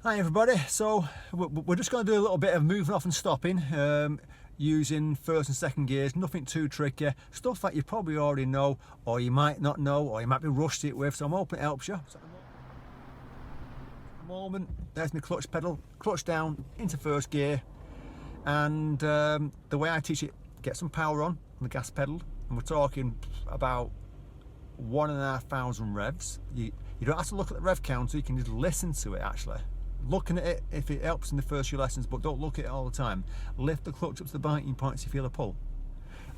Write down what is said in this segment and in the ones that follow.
Hi everybody, so we're just going to do a little bit of moving off and stopping using first and second gears, nothing too tricky, stuff that you probably already know or you might not know or you might be rusty with, so I'm hoping it helps you. So at the moment, there's my clutch pedal, clutch down into first gear, and the way I teach it, get some power on the gas pedal, and we're talking about 1,500 revs. You don't have to look at the rev counter, you can just listen to it actually. Looking at it if it helps in the first few lessons, but don't look at it all the time. Lift the clutch up to the biting point so you feel a pull.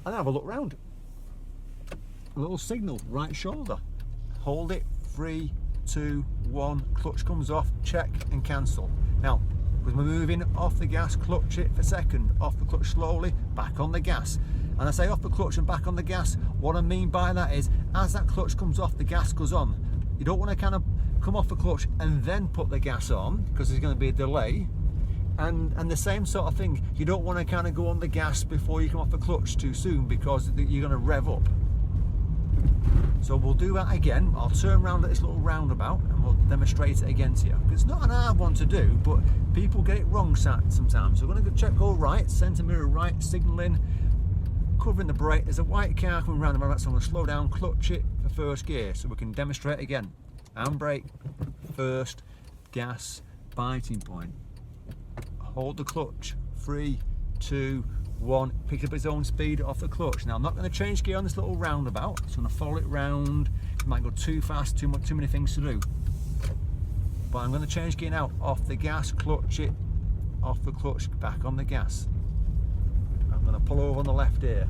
And then have a look round. A little signal, right shoulder. Hold it, 3, 2, 1, clutch comes off, check and cancel. Now, because we're moving off the gas, clutch it for a second, off the clutch slowly, back on the gas. And I say off the clutch and back on the gas, what I mean by that is, as that clutch comes off, the gas goes on. You don't want to kind of come off the clutch and then put the gas on, because there's going to be a delay. And the same sort of thing, you don't want to kind of go on the gas before you come off the clutch too soon, because you're going to rev up. So we'll do that again. I'll turn around at this little roundabout and we'll demonstrate it again to you. It's not an hard one to do, but people get it wrong sometimes. So we're going to check all right, centre mirror right, signalling, covering the brake. There's a white car coming round the roundabout, so I'm going to slow down, clutch it for first gear so we can demonstrate again. Handbrake, first, gas, biting point. Hold the clutch, 3, 2, 1, pick up its own speed off the clutch. Now I'm not going to change gear on this little roundabout, so I'm going to follow it round. It might go too fast, too many things to do. But I'm going to change gear now, off the gas, clutch it, off the clutch, back on the gas. I'm going to pull over on the left here.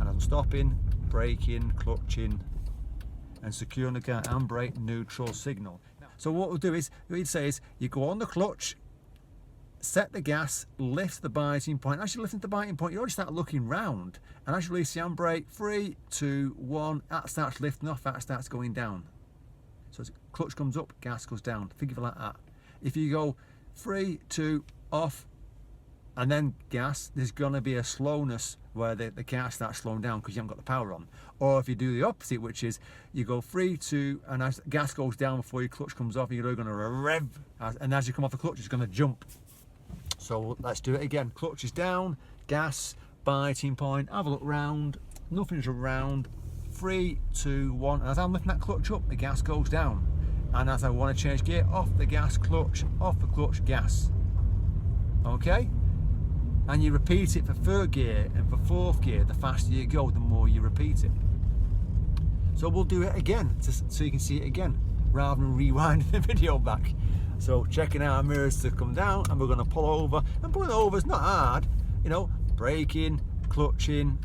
And I'm stopping, braking, clutching, and securing the car, handbrake, neutral, signal. So what we'll do is, what you'd say is, you go on the clutch, set the gas, lift the biting point. As you lift the biting point, you already start looking round, and as you release the handbrake, 3, 2, 1, that starts lifting off, that starts going down. So as the clutch comes up, gas goes down. Think of it like that. If you go 3, 2, off, and then gas, there's going to be a slowness where the car starts slowing down because you haven't got the power on. Or if you do the opposite, which is you go 3, 2, and as gas goes down before your clutch comes off, you're going to rev, and as you come off the clutch, it's going to jump. So let's do it again. Clutch is down, gas, biting point, have a look round, nothing's around, 3, 2, 1, and as I'm lifting that clutch up, the gas goes down. And as I want to change gear, off the gas, clutch, off the clutch, gas. Okay? And you repeat it for third gear and for fourth gear. The faster you go, the more you repeat it. So we'll do it again, so you can see it again, rather than rewinding the video back. So checking our mirrors to come down, and we're going to pull over. And pulling over is not hard, you know, braking, clutching,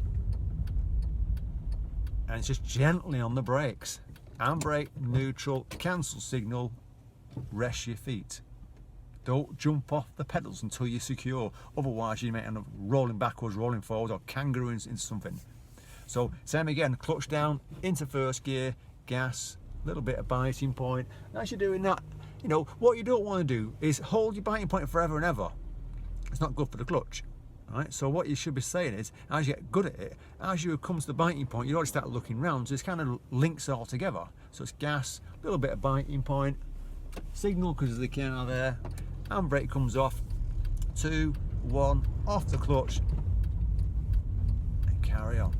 and it's just gently on the brakes. Handbrake, neutral, cancel signal, rest your feet. Don't jump off the pedals until you're secure, otherwise you may end up rolling backwards, rolling forwards, or kangarooing into something. So same again, clutch down into first gear, gas, little bit of biting point. And as you're doing that, you know, what you don't want to do is hold your biting point forever and ever. It's not good for the clutch. Right? So what you should be saying is, as you get good at it, as you come to the biting point, you already start looking round, so it's kind of links all together. So it's gas, a little bit of biting point, signal because there's the car there, handbrake comes off, 2, 1, off the clutch, and carry on.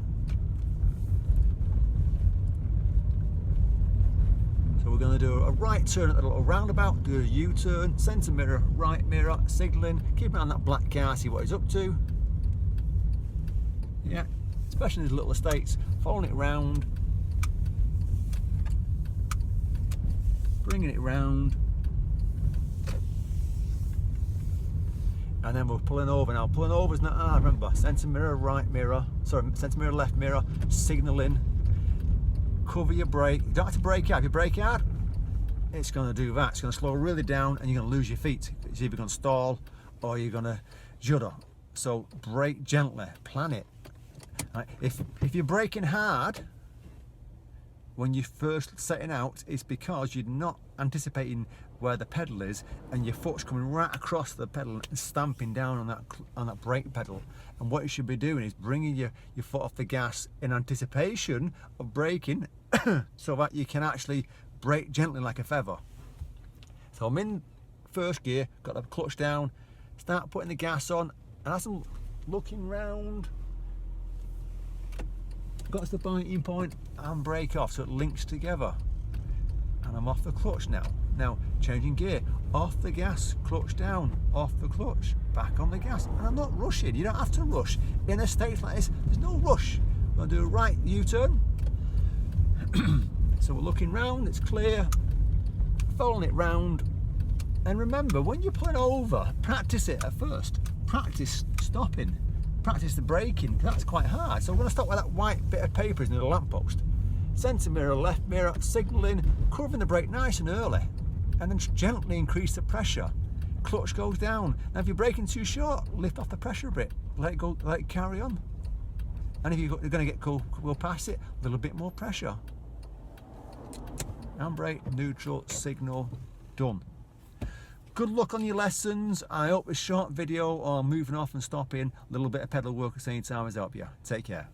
So we're going to do a right turn at the little roundabout, do a U-turn, centre mirror, right mirror, signalling, keep an eye on that black car, see what he's up to. Yeah, especially in these little estates, following it round, bringing it round, and then we're pulling over. Now pulling over is not hard, remember, centre mirror, right mirror, sorry, centre mirror, left mirror, signalling, cover your brake. You don't have to brake out. If you brake out, it's going to do that. It's going to slow really down and you're going to lose your feet. It's either going to stall or you're going to judder. So brake gently, plan it. Right? If you're braking hard when you're first setting out, it's because you're not anticipating where the pedal is and your foot's coming right across the pedal and stamping down on that brake pedal. And what you should be doing is bringing your foot off the gas in anticipation of braking so that you can actually brake gently like a feather. So I'm in first gear, got the clutch down, start putting the gas on, and as I'm looking round, got to the biting point, and brake off, so it links together. And I'm off the clutch now. Now, changing gear, off the gas, clutch down, off the clutch, back on the gas. And I'm not rushing, you don't have to rush. In a state like this, there's no rush. I'm gonna do a right U-turn. So we're looking round, it's clear, following it round. And remember, when you're pulling over, practice it at first. Practice stopping, practice the braking, that's quite hard. So we're gonna start with that white bit of paper near the lamppost. Centre mirror, left mirror, signalling, covering the brake nice and early, and then gently increase the pressure. Clutch goes down. Now if you're braking too short, lift off the pressure a bit, let it go, let it carry on. And if you're going to go past it, a little bit more pressure. Handbrake, neutral, signal, done. Good luck on your lessons. I hope a short video on moving off and stopping, a little bit of pedal work at the same time has helped you. Take care.